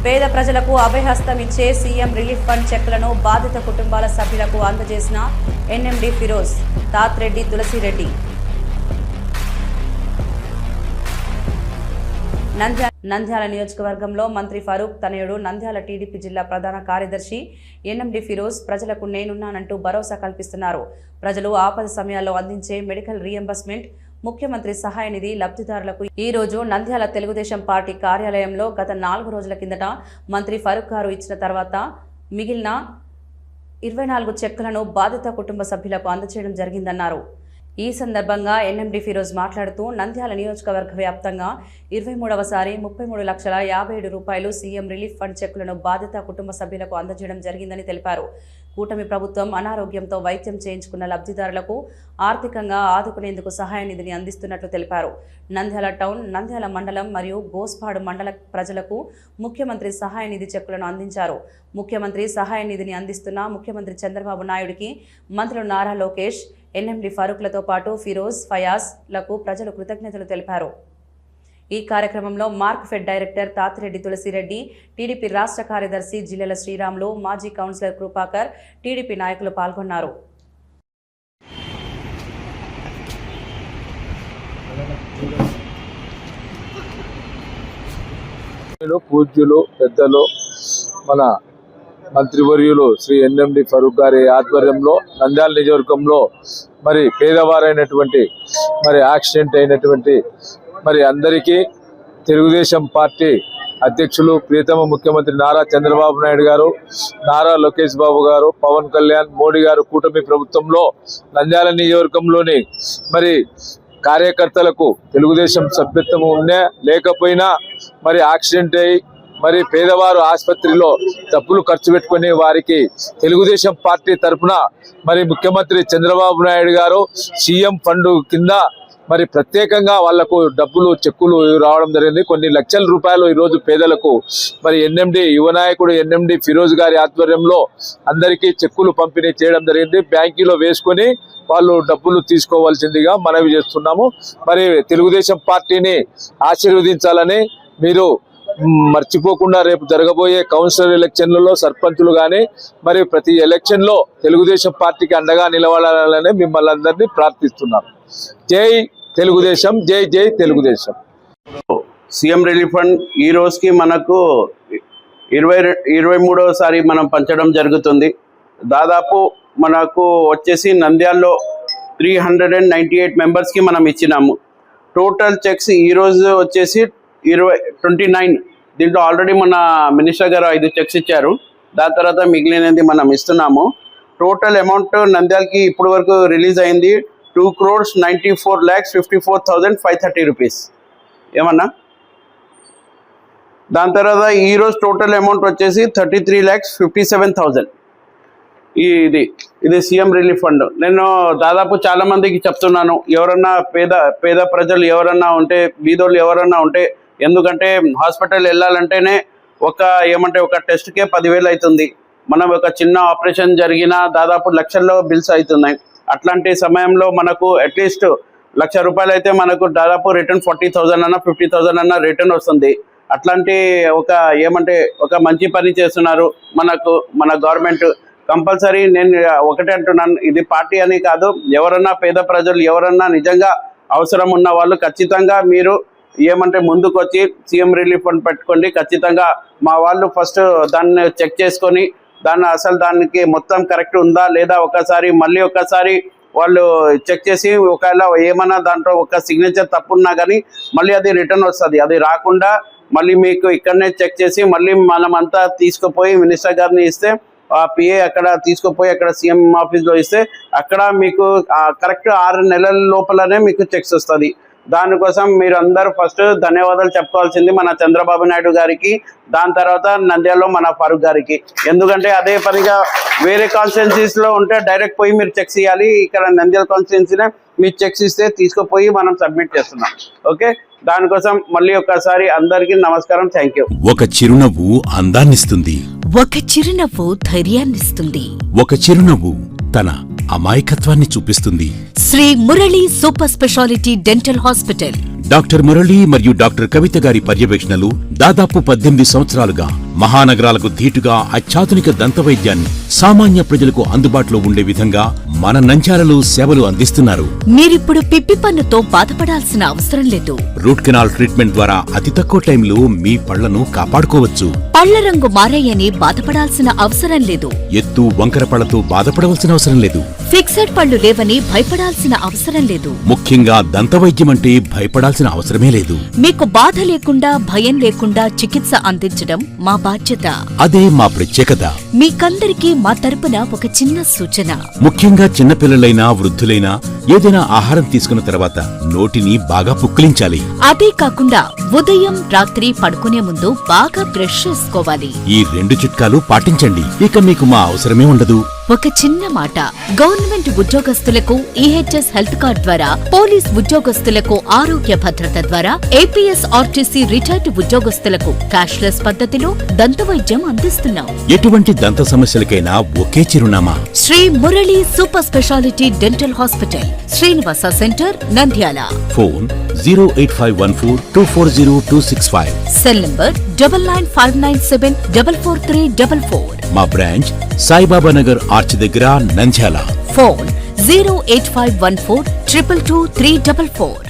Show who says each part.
Speaker 1: పేద ప్రజలకు అభయహస్తం ఇచ్చే సీఎం రిలీఫ్ ఫండ్ చెక్లను బాధిత కుటుంబాల సభ్యులకు అందజేసిన ఎన్ఎండి ఫిరోజ్, తాత్రెడ్డి తులసిరెడ్డి. నంద్యాల నియోజకవర్గంలో మంత్రి ఫరూక్ తనయుడు నంద్యాల టీడీపీ జిల్లా ప్రధాన కార్యదర్శి ఎన్ఎండి ఫిరోజ్ ప్రజలకు నేనున్నానంటూ భరోసా కల్పిస్తున్నారు. ప్రజలు ఆపద సమయాల్లో అందించే మెడికల్ రీఎంబర్స్మెంట్, ముఖ్యమంత్రి సహాయ నిధి లబ్ధిదారులకు ఈ రోజు నంద్యాల తెలుగుదేశం పార్టీ కార్యాలయంలో గత 4 రోజుల కిందట మంత్రి ఫరూక్ గారు ఇచ్చిన తర్వాత మిగిలిన 24 చెక్కులను బాధిత కుటుంబ సభ్యులకు అందజేయడం జరిగిందన్నారు. ఈ సందర్భంగా ఎన్ఎండి ఫిరోజ్ మాట్లాడుతూ నంద్యాల నియోజకవర్గ వ్యాప్తంగా 23వసారి 33,57,000 రూపాయలు సీఎం రిలీఫ్ ఫండ్ చెక్కులను బాధిత కుటుంబ సభ్యులకు అందజేయడం జరిగిందని తెలిపారు. కూటమి ప్రభుత్వం అనారోగ్యంతో వైద్యం చేయించుకున్న లబ్ధిదారులకు ఆర్థికంగా ఆదుకునేందుకు సహాయ నిధిని అందిస్తున్నట్లు తెలిపారు. నంద్యాల టౌన్, నంద్యాల మండలం మరియు గోస్పాడు మండల ప్రజలకు ముఖ్యమంత్రి సహాయ నిధి చెక్కులను అందించారు. ముఖ్యమంత్రి సహాయ నిధిని అందిస్తున్న ముఖ్యమంత్రి చంద్రబాబు నాయుడికి మంత్రులు నారా లోకేష్, ఎన్ఎండి ఫరూక్లతో పాటు ఫిరోజ్, ఫయాజ్ లకు ప్రజలు కృతజ్ఞతలు తెలిపారు. ఈ కార్యక్రమంలో మార్క్ఫెడ్ డైరెక్టర్ తాతిరెడ్డి తులసిరెడ్డి, టీడీపీ రాష్ట్ర కార్యదర్శి జిల్లెల శ్రీరాములు, మాజీ కౌన్సిలర్ కృపాకర్, టీడీపీ నాయకులు పాల్గొన్నారు.
Speaker 2: పూజ్యులు పెద్దలు మన మంత్రివర్యులు శ్రీ ఎన్ఎండి ఫరూక్ గారి ఆధ్వర్యంలో నంద్యాల నియోజకవర్గంలో మరి పేదవారైనటువంటి మరి యాక్సిడెంట్ అయినటువంటి మరి అందరికీ తెలుగుదేశం పార్టీ అధ్యక్షులు ప్రియతమ ముఖ్యమంత్రి నారా చంద్రబాబు నాయుడు గారు, నారా లోకేష్ బాబు గారు, పవన్ కళ్యాణ్, మోడీ గారు కూటమి ప్రభుత్వంలో నంద్యాల నియోజకవర్గంలోని మరి కార్యకర్తలకు తెలుగుదేశం సభ్యత్వం ఉన్నా లేకపోయినా మరి యాక్సిడెంట్ అయ్యి మరి పేదవారు ఆసుపత్రిలో డబ్బులు ఖర్చు పెట్టుకుని వారికి తెలుగుదేశం పార్టీ తరఫున మరి ముఖ్యమంత్రి చంద్రబాబు నాయుడు గారు సీఎం ఫండ్ కింద మరి ప్రత్యేకంగా వాళ్లకు డబ్బులు చెక్కులు రావడం జరిగింది. కొన్ని లక్షల రూపాయలు ఈరోజు పేదలకు మరి ఎన్ఎండి యువనాయకుడు ఎన్ఎండి ఫిరోజ్ గారి ఆధ్వర్యంలో అందరికీ చెక్కులు పంపిణీ చేయడం జరిగింది. బ్యాంకులో వేసుకొని వాళ్ళు డబ్బులు తీసుకోవాల్సిందిగా మనవి చేస్తున్నాము. మరి తెలుగుదేశం పార్టీని ఆశీర్వదించాలని మీరు మర్చిపోకుండా రేపు జరగబోయే కౌన్సిలర్ ఎలక్షన్లలో సర్పంచులు కానీ మరి ప్రతి ఎలక్షన్లో తెలుగుదేశం పార్టీకి అండగా నిలబడాలని మిమ్మల్ని అందరినీ ప్రార్థిస్తున్నాం. జై తెలుగుదేశం, జై జై తెలుగుదేశం.
Speaker 3: సీఎం రిలీఫ్ ఫండ్ ఈ రోజుకి మనకు 23వసారి మనం పంచడం జరుగుతుంది. దాదాపు మనకు వచ్చేసి నంద్యాలలో 398 మెంబర్స్కి మనం ఇచ్చినాము. టోటల్ చెక్స్ ఈరోజు వచ్చేసి 29. దీంట్లో ఆల్రెడీ మన మినిస్టర్ గారు 5 చెక్స్ ఇచ్చారు. దాని తర్వాత మిగిలినది మనం ఇస్తున్నాము. టోటల్ అమౌంట్ నంద్యాలకి ఇప్పటి వరకు రిలీజ్ అయింది 2,94,54,530 రూపీస్. ఏమన్నా దాని తర్వాత ఈరోజు టోటల్ అమౌంట్ వచ్చేసి 33,57,000. ఇది సీఎం రిలీఫ్ ఫండ్. నేను దాదాపు చాలా మందికి చెప్తున్నాను, ఎవరన్నా పేద ప్రజలు ఎవరన్నా ఉంటే, బీదోళ్ళు ఎవరన్నా ఉంటే, ఎందుకంటే హాస్పిటల్ వెళ్ళాలంటేనే ఒక టెస్ట్కే 10,000 అవుతుంది. మనం ఒక చిన్న ఆపరేషన్ జరిగినా దాదాపు లక్షల్లో బిల్స్ అవుతున్నాయి. అట్లాంటి సమయంలో మనకు అట్లీస్ట్ 1,00,000 రూపాయలు అయితే మనకు దాదాపు రిటర్న్ 40,000 అన్న 50,000 అన్న రిటర్న్ వస్తుంది. అట్లాంటి ఒక మంచి పని చేస్తున్నారు మన గవర్నమెంట్. కంపల్సరీ నేను ఒకటే అంటున్నాను, ఇది పార్టీ అని కాదు, ఎవరన్నా పేద ప్రజలు ఎవరన్నా నిజంగా అవసరం ఉన్న వాళ్ళు ఖచ్చితంగా మీరు ముందుకు వచ్చి సీఎం రిలీఫ్ ఫండ్ పెట్టుకోండి. ఖచ్చితంగా మా వాళ్ళు ఫస్ట్ దాన్ని చెక్ చేసుకొని దానికి మొత్తం కరెక్ట్ ఉందా లేదా మళ్ళీ ఒకసారి వాళ్ళు చెక్ చేసి ఒకవేళ ఏమన్నా దాంట్లో ఒక సిగ్నేచర్ తప్పున్నా కానీ మళ్ళీ అది రిటర్న్ వస్తుంది. అది రాకుండా మళ్ళీ మీకు ఇక్కడనే చెక్ చేసి మళ్ళీ మనమంతా తీసుకుపోయి మినిస్టర్ గారిని ఇస్తే ఆ పిఏ అక్కడ తీసుకుపోయి అక్కడ సీఎం ఆఫీస్లో ఇస్తే అక్కడ మీకు కరెక్ట్ 6 నెలల లోపలనే మీకు చెక్స్ వస్తుంది. దానికోసం మీరు అందరూ ఫస్ట్ ధన్యవాదాలు చెప్పుకోవాల్సింది మన చంద్రబాబు నాయుడు గారికి, దాని తర్వాత నంద్యాలలో మన ఫరూక్ గారికి. ఎందుకంటే అదే పనిగా వేరే కాన్స్టిట్యున్సీస్లో ఉంటే డైరెక్ట్ పోయి మీరు చెక్స్ ఇవ్వాలి. ఇక్కడ నంద్యాల కాన్స్టిట్యున్సీనే మీరు చెక్స్ ఇస్తే తీసుకుపోయి మనం సబ్మిట్ చేస్తున్నాం. ఓకే, దానికోసం మళ్ళీ ఒకసారి అందరికీ నమస్కారం. Thank you.
Speaker 4: ఒక చిరునవ్వు అందాన్నిస్తుంది,
Speaker 5: ఒక చిరునవ్వు ధైర్యాన్నిస్తుంది,
Speaker 4: ఒక చిరునవ్వు తన అమాయకత్వాన్ని చూపిస్తుంది.
Speaker 5: Shri Murali super speciality dental hospital.
Speaker 4: Doctor Murali మరియు డాక్టర్ కవిత గారి పర్యవేక్షణలు దాదాపు 18 సంవత్సరాలుగా మహానగరాలకు ధీటుగా అత్యాధునిక దంతవైద్యాన్ని సామాన్య ప్రజలకు అందుబాటులో ఉండే విధంగా మన నంద్యాలలో సేవలు అందిస్తున్నారు.
Speaker 5: మీరిప్పుడు పిప్పి పన్నుతో బాధపడాల్సిన అవసరం లేదు.
Speaker 4: రూట్ కెనాల్ ట్రీట్మెంట్ ద్వారా అతి తక్కువ టైంలో మీ పళ్లను కాపాడుకోవచ్చు.
Speaker 5: పళ్ల రంగు మారాయని బాధపడాల్సిన అవసరం లేదు.
Speaker 4: ఎత్తు వంకర పళ్లతో బాధపడవలసిన అవసరం లేదు.
Speaker 5: ఫిక్సెడ్ పళ్ళు లేవని భయపడాల్సిన అవసరం లేదు.
Speaker 4: ముఖ్యంగా దంతవైద్యం అంటే భయపడాల్సిన అవసరమే లేదు.
Speaker 5: మీకు బాధ లేకుండా భయం లేకుండా చికిత్స అందించడం మా బాధ్యత.
Speaker 4: అదే మా ప్రత్యేకత.
Speaker 5: మీకందరికీ మా తరపున ఒక చిన్న సూచన.
Speaker 4: ముఖ్యంగా చిన్నపిల్లలైనా వృద్ధులైనా ఏదైనా ఆహారం తీసుకున్న తర్వాత నోటిని బాగా పుక్కిలించాలి.
Speaker 5: అదే కాకుండా ఉదయం రాత్రి పడుకునే ముందు బాగా బ్రష్ చేసుకోవాలి.
Speaker 4: ఈ 2 చిట్కాలు పాటించండి. ఇక మీకు మా అవసరమే ఉండదు.
Speaker 5: ఒక చిన్న మాట, గవర్నమెంట్ ఉద్యోగస్తులకు ఈహెచ్ఎస్ హెల్త్ కార్డ్ ద్వారా, పోలీస్ ఉద్యోగస్తులకు ఆరోగ్య భద్రత ద్వారా, ఏపీఎస్ ఆర్టీసీ రిటైర్డ్ ఉద్యోగస్తులకు క్యాష్లెస్ పద్ధతిలో దంతవైద్యం అందిస్తున్నాం.
Speaker 4: ఎటువంటి దంత సమస్యలకైనా ఒకే చిరునామా.
Speaker 5: Shri Murali super speciality dental hospital, Srinivasa centre, Nandyal.
Speaker 4: Phone 08514240265.
Speaker 5: Cell number 9959744344.
Speaker 4: మా బ్రాంచ్ సాయిబాబా నగర్ ఆర్చ్ దగ్గర, నంద్యాల.
Speaker 5: ఫోన్ 08514222344.